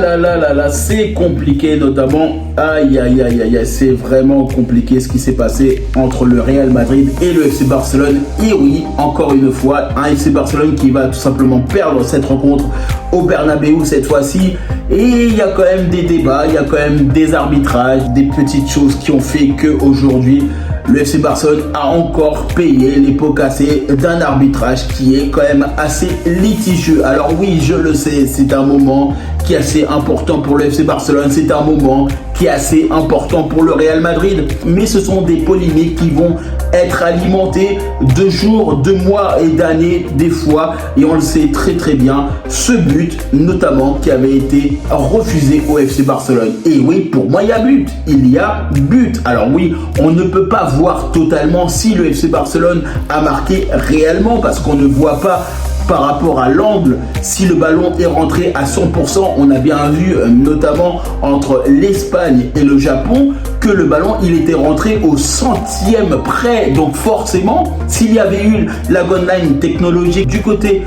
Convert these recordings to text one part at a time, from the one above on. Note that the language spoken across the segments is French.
là là là là, c'est compliqué notamment. Aïe aïe aïe aïe, c'est vraiment compliqué ce qui s'est passé entre le Real Madrid et le FC Barcelone. Et oui, encore une fois, un FC Barcelone qui va tout simplement perdre cette rencontre au Bernabeu cette fois-ci. Et il y a quand même des débats, il y a quand même des arbitrages, des petites choses qui ont fait qu'aujourd'hui, le FC Barcelone a encore payé les pots cassés d'un arbitrage qui est quand même assez litigieux. Alors oui, je le sais, c'est un moment qui est assez important pour le FC Barcelone, c'est un moment qui est assez important pour le Real Madrid. Mais ce sont des polémiques qui vont être alimentées de jours, de mois et d'années des fois. Et on le sait très très bien, ce but notamment qui avait été refusé au FC Barcelone. Et oui, pour moi il y a but, il y a but. Alors oui, on ne peut pas voir totalement si le FC Barcelone a marqué réellement parce qu'on ne voit pas par rapport à l'angle, si le ballon est rentré à 100%, on a bien vu notamment entre l'Espagne et le Japon que le ballon il était rentré au centième près. Donc forcément, s'il y avait eu la goal line technologique du côté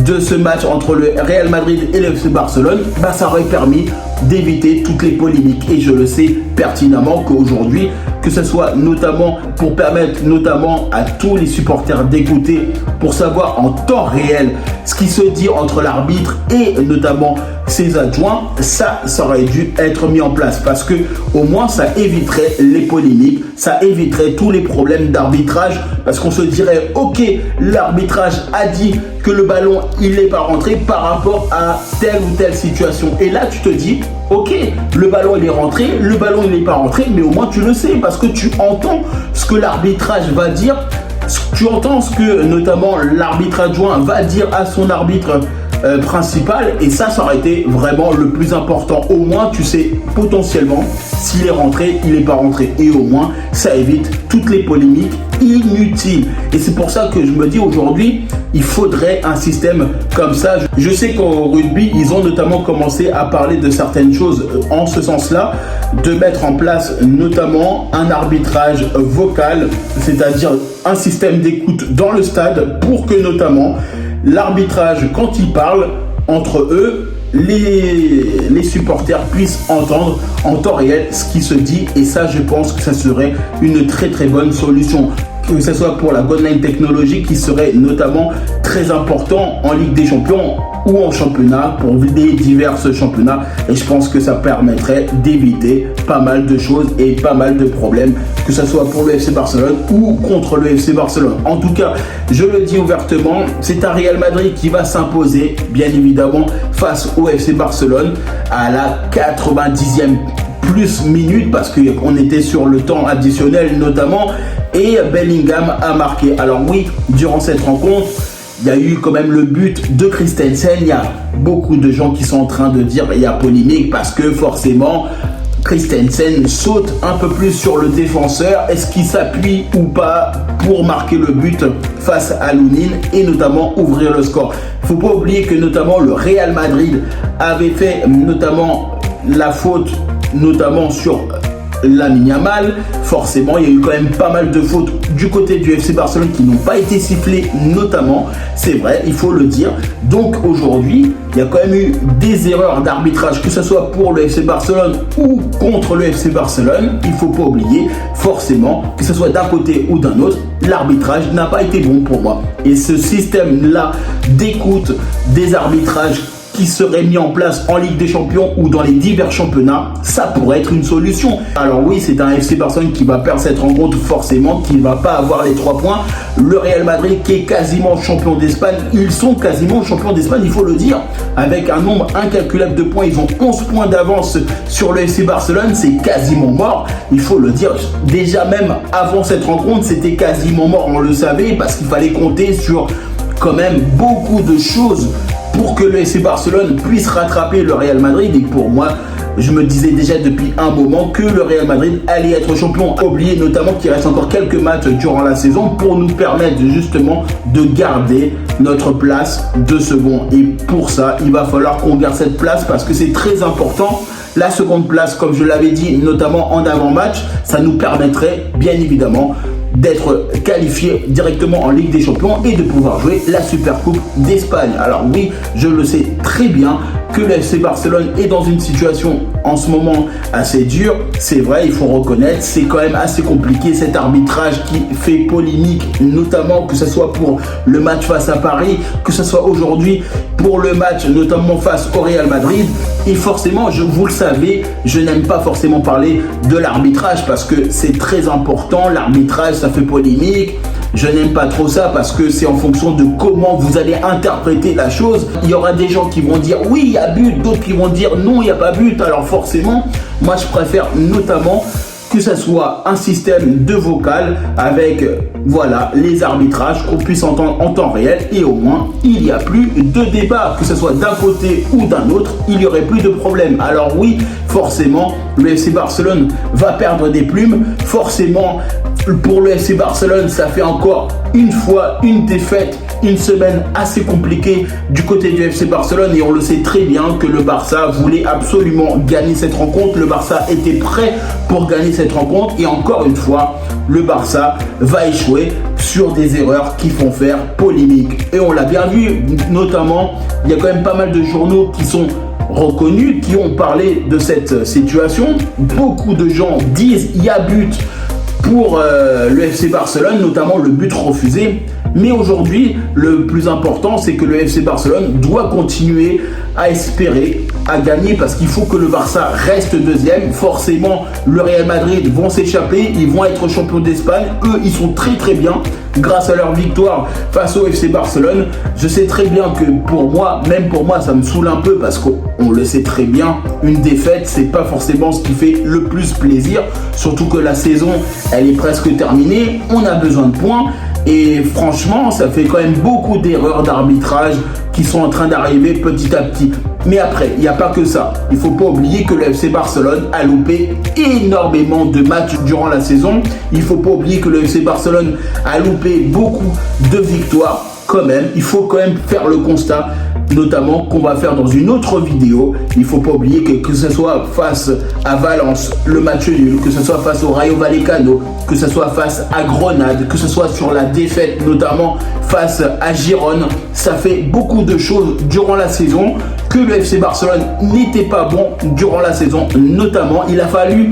de ce match entre le Real Madrid et le FC Barcelone, bah, ça aurait permis d'éviter toutes les polémiques. Et je le sais pertinemment qu'aujourd'hui, que ce soit notamment pour permettre notamment à tous les supporters d'écouter pour savoir en temps réel ce qui se dit entre l'arbitre et notamment ses adjoints, ça aurait dû être mis en place parce que au moins ça éviterait les polémiques, ça éviterait tous les problèmes d'arbitrage parce qu'on se dirait ok, l'arbitrage a dit que le ballon il n'est pas rentré par rapport à telle ou telle situation et là tu te dis ok, le ballon il est rentré, le ballon il n'est pas rentré, mais au moins tu le sais parce que tu entends ce que l'arbitrage va dire, tu entends ce que notamment l'arbitre adjoint va dire à son arbitre principal et ça aurait été vraiment le plus important. Au moins tu sais potentiellement s'il est rentré, il n'est pas rentré et au moins ça évite toutes les polémiques inutiles. Et c'est pour ça que je me dis aujourd'hui il faudrait un système comme ça. Je sais qu'au rugby ils ont notamment commencé à parler de certaines choses en ce sens là, de mettre en place notamment un arbitrage vocal, c'est-à-dire un système d'écoute dans le stade pour que notamment l'arbitrage, quand il parle entre eux, les supporters puissent entendre en temps réel ce qui se dit. Et ça, je pense que ça serait une très très bonne solution. Que ce soit pour la goal line technologique qui serait notamment très important en Ligue des Champions ou en championnat pour les divers championnats. Et je pense que ça permettrait d'éviter pas mal de choses et pas mal de problèmes, que ce soit pour le FC Barcelone ou contre le FC Barcelone. En tout cas, je le dis ouvertement, c'est un Real Madrid qui va s'imposer, bien évidemment, face au FC Barcelone à la 90e plus minute parce qu'on était sur le temps additionnel notamment et Bellingham a marqué. Alors oui, durant cette rencontre, il y a eu quand même le but de Christensen. Il y a beaucoup de gens qui sont en train de dire il y a polémique parce que forcément Christensen saute un peu plus sur le défenseur. Est-ce qu'il s'appuie ou pas pour marquer le but face à Lunin et notamment ouvrir le score? Il ne faut pas oublier que notamment le Real Madrid avait fait notamment la faute notamment sur Lamine Yamal. Forcément, il y a eu quand même pas mal de fautes du côté du FC Barcelone qui n'ont pas été sifflées notamment. C'est vrai, il faut le dire. Donc aujourd'hui, il y a quand même eu des erreurs d'arbitrage, que ce soit pour le FC Barcelone ou contre le FC Barcelone. Il ne faut pas oublier, forcément, que ce soit d'un côté ou d'un autre, l'arbitrage n'a pas été bon pour moi. Et ce système-là d'écoute des arbitrages qui serait mis en place en Ligue des Champions ou dans les divers championnats, ça pourrait être une solution. Alors oui, c'est un FC Barcelone qui va perdre cette rencontre forcément, qui ne va pas avoir les 3 points. Le Real Madrid qui est quasiment champion d'Espagne, ils sont quasiment champions d'Espagne, il faut le dire, avec un nombre incalculable de points. Ils ont 11 points d'avance sur le FC Barcelone, c'est quasiment mort, il faut le dire. Déjà même avant cette rencontre, c'était quasiment mort, on le savait, parce qu'il fallait compter sur quand même beaucoup de choses pour que le FC Barcelone puisse rattraper le Real Madrid. Et pour moi, je me disais déjà depuis un moment que le Real Madrid allait être champion. Oubliez notamment qu'il reste encore quelques matchs durant la saison pour nous permettre justement de garder notre place de second. Et pour ça, il va falloir qu'on garde cette place parce que c'est très important. La seconde place, comme je l'avais dit, notamment en avant-match, ça nous permettrait bien évidemment d'être qualifié directement en Ligue des Champions et de pouvoir jouer la Supercoupe d'Espagne. Alors oui, je le sais très bien que le FC Barcelone est dans une situation en ce moment assez dure. C'est vrai, il faut reconnaître, c'est quand même assez compliqué cet arbitrage qui fait polémique, notamment que ce soit pour le match face à Paris, que ce soit aujourd'hui pour le match notamment face au Real Madrid. Et forcément, vous le savez, je n'aime pas forcément parler de l'arbitrage parce que c'est très important. L'arbitrage, ça fait polémique. Je n'aime pas trop ça parce que c'est en fonction de comment vous allez interpréter la chose. Il y aura des gens qui vont dire oui, il y a but, d'autres qui vont dire non, il n'y a pas but. Alors forcément, moi je préfère notamment que ça soit un système de vocal avec voilà les arbitrages qu'on puisse entendre en temps réel et au moins il n'y a plus de débat, que ce soit d'un côté ou d'un autre, il n'y aurait plus de problème. Alors oui, forcément, le FC Barcelone va perdre des plumes, forcément pour le FC Barcelone, ça fait encore une fois une défaite, une semaine assez compliquée du côté du FC Barcelone et on le sait très bien que le Barça voulait absolument gagner cette rencontre. Le Barça était prêt pour gagner cette rencontre et encore une fois, le Barça va échouer sur des erreurs qui font faire polémique. Et on l'a bien vu, notamment, il y a quand même pas mal de journaux qui sont reconnus, qui ont parlé de cette situation. Beaucoup de gens disent il y a but pour le FC Barcelone, notamment le but refusé. Mais aujourd'hui, le plus important, c'est que le FC Barcelone doit continuer à espérer, à gagner, parce qu'il faut que le Barça reste deuxième. Forcément, le Real Madrid vont s'échapper, ils vont être champions d'Espagne. Eux, ils sont très très bien grâce à leur victoire face au FC Barcelone. Je sais très bien que pour moi, même pour moi, ça me saoule un peu parce qu'on le sait très bien, une défaite, c'est pas forcément ce qui fait le plus plaisir. Surtout que la saison, elle est presque terminée. On a besoin de points. Et franchement, ça fait quand même beaucoup d'erreurs d'arbitrage qui sont en train d'arriver petit à petit. Mais après, il n'y a pas que ça. Il ne faut pas oublier que le FC Barcelone a loupé énormément de matchs durant la saison. Il ne faut pas oublier que le FC Barcelone a loupé beaucoup de victoires quand même. Il faut quand même faire le constat, notamment qu'on va faire dans une autre vidéo. Il ne faut pas oublier que ce soit face à Valence, le match nul, que ce soit face au Rayo Vallecano, que ce soit face à Grenade, que ce soit sur la défaite, notamment face à Girone. Ça fait beaucoup de choses durant la saison, que le FC Barcelone n'était pas bon durant la saison. Notamment, il a fallu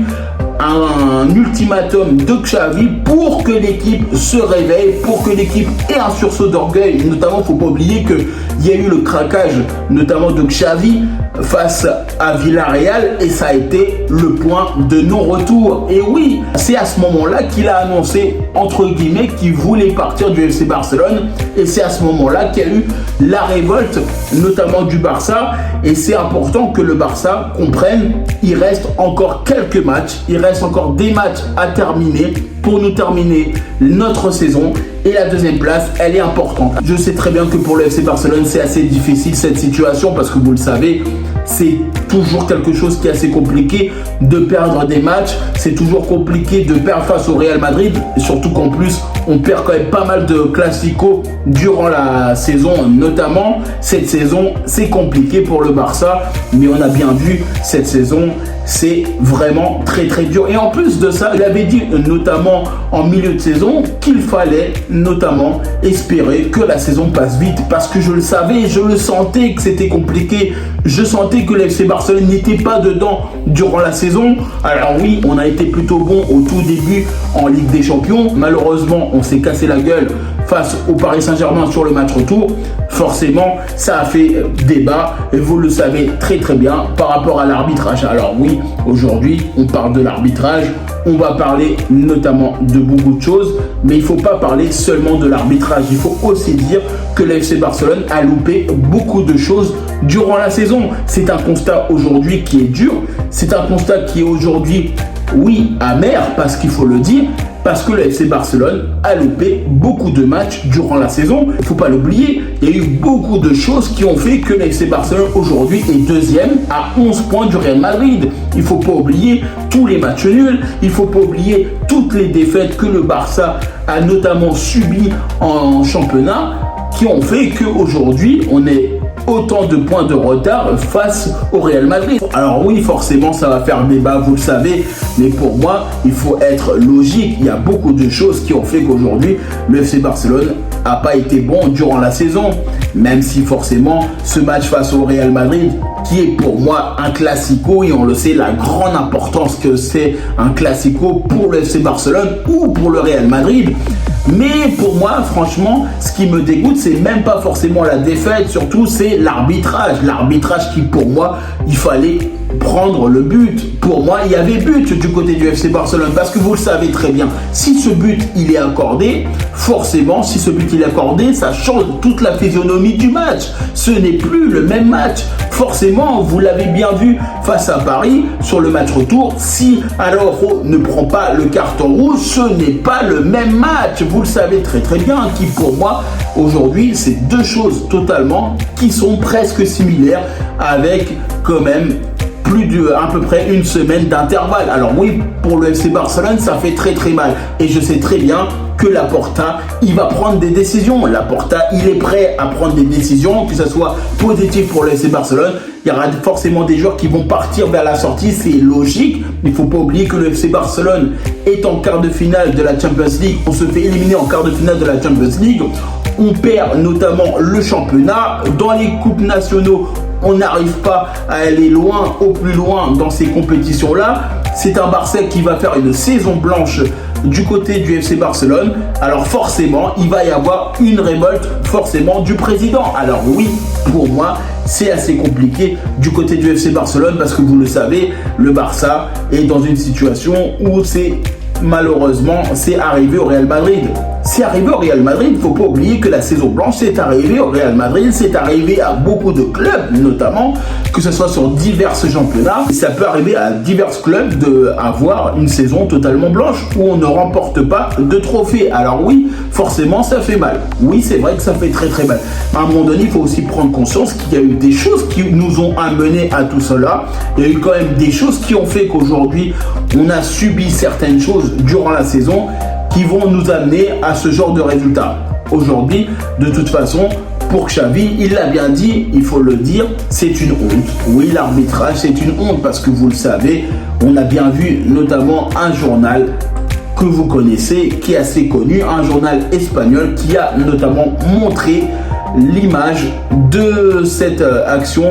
un ultimatum de Xavi pour que l'équipe se réveille, pour que l'équipe ait un sursaut d'orgueil. Notamment, il ne faut pas oublier qu'il y a eu le craquage, notamment de Xavi face à Villarreal, et ça a été le point de non-retour. Et oui, c'est à ce moment-là qu'il a annoncé, entre guillemets, qu'il voulait partir du FC Barcelone, et c'est à ce moment-là qu'il y a eu la révolte, notamment du Barça. Et c'est important que le Barça comprenne, il reste encore quelques matchs, il reste encore des matchs à terminer pour nous terminer notre saison, et la deuxième place, elle est importante. Je sais très bien que pour le FC Barcelone, c'est assez difficile cette situation parce que vous le savez, c'est toujours quelque chose qui est assez compliqué de perdre des matchs. C'est toujours compliqué de perdre face au Real Madrid, surtout qu'en plus, on perd quand même pas mal de classicos durant la saison, notamment. Cette saison, c'est compliqué pour le Barça, mais on a bien vu cette saison, c'est vraiment très très dur. Et en plus de ça, il avait dit notamment en milieu de saison qu'il fallait notamment espérer que la saison passe vite, parce que je le savais, je le sentais que c'était compliqué. Je sentais que le FC Barcelone n'était pas dedans durant la saison. Alors oui, on a été plutôt bon au tout début en Ligue des Champions. Malheureusement, on s'est cassé la gueule face au Paris Saint-Germain sur le match retour. Forcément, ça a fait débat, et vous le savez très très bien par rapport à l'arbitrage. Alors oui, aujourd'hui, on parle de l'arbitrage, on va parler notamment de beaucoup de choses, mais il ne faut pas parler seulement de l'arbitrage. Il faut aussi dire que le FC Barcelone a loupé beaucoup de choses durant la saison. C'est un constat aujourd'hui qui est dur, c'est un constat qui est aujourd'hui, oui, amer, parce qu'il faut le dire, parce que le FC Barcelone a loupé beaucoup de matchs durant la saison. Il ne faut pas l'oublier, il y a eu beaucoup de choses qui ont fait que le FC Barcelone aujourd'hui est deuxième à 11 points du Real Madrid. Il ne faut pas oublier tous les matchs nuls, il ne faut pas oublier toutes les défaites que le Barça a notamment subies en championnat, qui ont fait qu'aujourd'hui on est autant de points de retard face au Real Madrid. Alors oui, forcément, ça va faire débat, vous le savez, mais pour moi, il faut être logique. Il y a beaucoup de choses qui ont fait qu'aujourd'hui, le FC Barcelone n'a pas été bon durant la saison, même si forcément, ce match face au Real Madrid, qui est pour moi un classico, et on le sait, la grande importance que c'est un classico pour le FC Barcelone ou pour le Real Madrid. Mais pour moi, franchement, ce qui me dégoûte, c'est même pas forcément la défaite, surtout c'est l'arbitrage. L'arbitrage qui, pour moi, il fallait prendre le but. Pour moi, il y avait but du côté du FC Barcelone, parce que vous le savez très bien, si ce but il est accordé, forcément, si ce but il est accordé, ça change toute la physionomie du match. Ce n'est plus le même match. Forcément, vous l'avez bien vu face à Paris sur le match retour, si Araujo ne prend pas le carton rouge, ce n'est pas le même match. Vous le savez très très bien, qui pour moi, aujourd'hui, c'est deux choses totalement qui sont presque similaires, avec quand même à peu près une semaine d'intervalle. Alors oui, pour le FC Barcelone, ça fait très très mal. Et je sais très bien que Laporta, il va prendre des décisions. Laporta, il est prêt à prendre des décisions, que ce soit positif pour le FC Barcelone. Il y aura forcément des joueurs qui vont partir vers la sortie, c'est logique. Il ne faut pas oublier que le FC Barcelone est en quart de finale de la Champions League. On se fait éliminer en quart de finale de la Champions League. On perd notamment le championnat. Dans les coupes nationaux, on n'arrive pas à aller loin, au plus loin dans ces compétitions-là. C'est un Barça qui va faire une saison blanche du côté du FC Barcelone. Alors forcément, il va y avoir une révolte forcément du président. Alors oui, pour moi, c'est assez compliqué du côté du FC Barcelone, parce que vous le savez, le Barça est dans une situation où malheureusement, c'est arrivé au Real Madrid. C'est arrivé au Real Madrid, il ne faut pas oublier que la saison blanche, c'est arrivé au Real Madrid, c'est arrivé à beaucoup de clubs, notamment, que ce soit sur divers championnats. Ça peut arriver à divers clubs d'avoir une saison totalement blanche où on ne remporte pas de trophée. Alors oui, forcément, ça fait mal. Oui, c'est vrai que ça fait très très mal. À un moment donné, il faut aussi prendre conscience qu'il y a eu des choses qui nous ont amenés à tout cela. Il y a eu quand même des choses qui ont fait qu'aujourd'hui, on a subi certaines choses durant la saison qui vont nous amener à ce genre de résultats. Aujourd'hui, de toute façon, pour Xavi, il l'a bien dit, il faut le dire, c'est une honte. Oui, l'arbitrage, c'est une honte, parce que vous le savez, on a bien vu notamment un journal que vous connaissez, qui est assez connu, un journal espagnol qui a notamment montré l'image de cette action.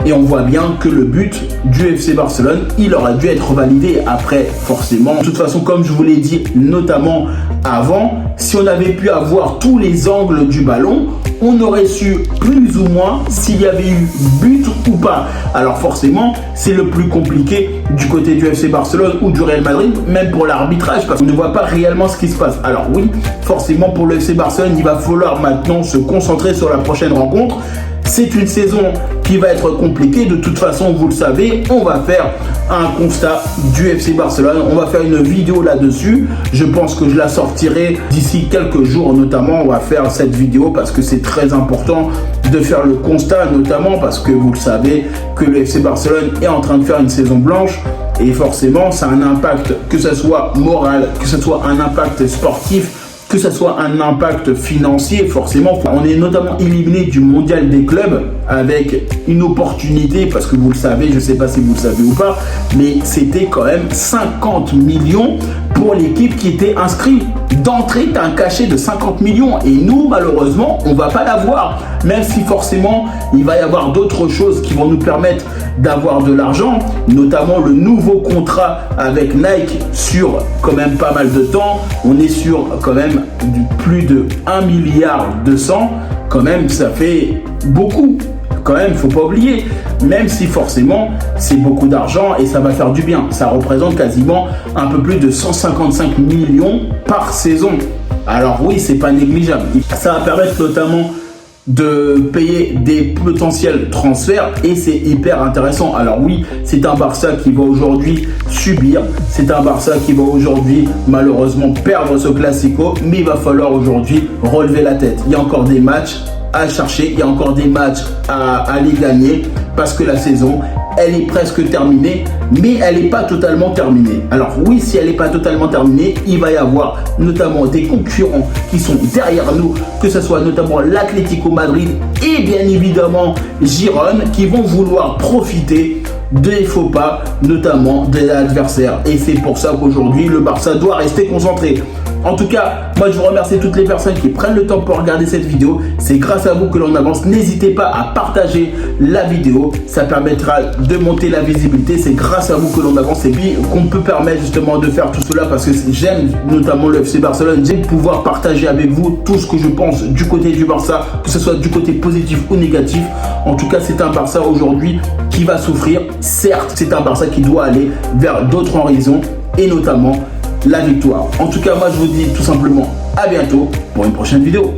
Et on voit bien que le but du FC Barcelone, il aurait dû être validé après, forcément. De toute façon, comme je vous l'ai dit, notamment avant, si on avait pu avoir tous les angles du ballon, on aurait su plus ou moins s'il y avait eu but ou pas. Alors forcément, c'est le plus compliqué du côté du FC Barcelone ou du Real Madrid, même pour l'arbitrage, parce qu'on ne voit pas réellement ce qui se passe. Alors oui, forcément pour le FC Barcelone, il va falloir maintenant se concentrer sur la prochaine rencontre. C'est une saison qui va être compliquée. De toute façon, vous le savez, on va faire un constat du FC Barcelone. On va faire une vidéo là-dessus. Je pense que je la sortirai d'ici quelques jours, notamment. On va faire cette vidéo parce que c'est très important de faire le constat, notamment parce que vous le savez que le FC Barcelone est en train de faire une saison blanche. Et forcément, ça a un impact, que ce soit moral, que ce soit un impact sportif, que ce soit un impact financier. Forcément, on est notamment éliminé du mondial des clubs avec une opportunité, parce que vous le savez, je ne sais pas si vous le savez ou pas, mais c'était quand même 50 millions pour l'équipe qui était inscrite. D'entrée, tu as un cachet de 50 millions et nous, malheureusement, on ne va pas l'avoir. Même si forcément, il va y avoir d'autres choses qui vont nous permettre d'avoir de l'argent, notamment le nouveau contrat avec Nike sur quand même pas mal de temps. On est sur quand même plus de 1,2 milliard. Quand même, ça fait beaucoup. Quand même, faut pas oublier, même si forcément c'est beaucoup d'argent et ça va faire du bien. Ça représente quasiment un peu plus de 155 millions par saison. Alors oui, c'est pas négligeable. Ça va permettre notamment de payer des potentiels transferts et c'est hyper intéressant. Alors oui, c'est un Barça qui va aujourd'hui subir, c'est un Barça qui va aujourd'hui malheureusement perdre ce Classico, mais il va falloir aujourd'hui relever la tête. Il y a encore des matchs à chercher, il y a encore des matchs à aller gagner, parce que la saison, elle est presque terminée, mais elle n'est pas totalement terminée. Alors oui, si elle n'est pas totalement terminée, il va y avoir notamment des concurrents qui sont derrière nous, que ce soit notamment l'Atlético Madrid et bien évidemment Girone, qui vont vouloir profiter des faux pas, notamment des adversaires. Et c'est pour ça qu'aujourd'hui, le Barça doit rester concentré. En tout cas, moi je vous remercie toutes les personnes qui prennent le temps pour regarder cette vidéo. C'est grâce à vous que l'on avance. N'hésitez pas à partager la vidéo. Ça permettra de monter la visibilité. C'est grâce à vous que l'on avance et puis qu'on peut permettre justement de faire tout cela parce que j'aime notamment le FC Barcelone. J'aime pouvoir partager avec vous tout ce que je pense du côté du Barça, que ce soit du côté positif ou négatif. En tout cas, c'est un Barça aujourd'hui qui va souffrir. Certes, c'est un Barça qui doit aller vers d'autres horizons et notamment la victoire. En tout cas, moi je vous dis tout simplement à bientôt pour une prochaine vidéo.